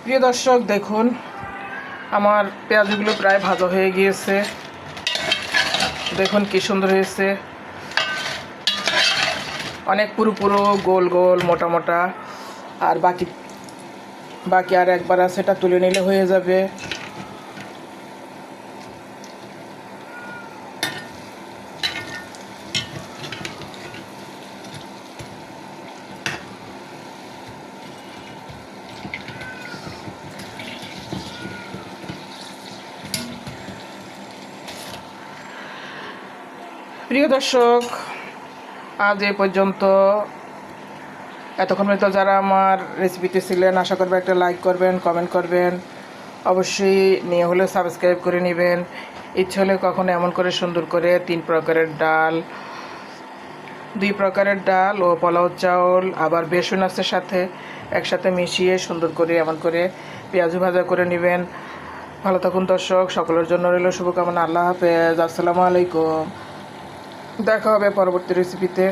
প্রিয় দর্শক, দেখুন আমার পেঁয়াজগুলো প্রায় ভাজা হয়ে গিয়েছে। দেখুন কি সুন্দর হয়েছে, অনেক পুরো পুরো গোল গোল মোটা মোটা। আর বাকি আর একবার আছে, এটা তুলে নিলে হয়ে যাবে। প্রিয় দর্শক, আজ এ পর্যন্ত। এতক্ষণ পর্যন্ত যারা আমার রেসিপিতে ছিলেন, আশা করবো একটা লাইক করবেন, কমেন্ট করবেন, অবশ্যই নিয়ে হলে সাবস্ক্রাইব করে নেবেন। ইচ্ছে হলে কখনো এমন করে সুন্দর করে 3 প্রকারের ডাল, 2 প্রকারের ডাল ও পোলাও চাউল, আবার বেসন আছে সাথে, একসাথে মিশিয়ে সুন্দর করে এমন করে পেঁয়াজু ভাজা করে নেবেন। ভালো থাকুন দর্শক, সকলের জন্য রইল শুভকামনা। আল্লাহ হাফেজ, আসসালামু আলাইকুম। দেখা হবে পরবর্তী রেসিপিতে।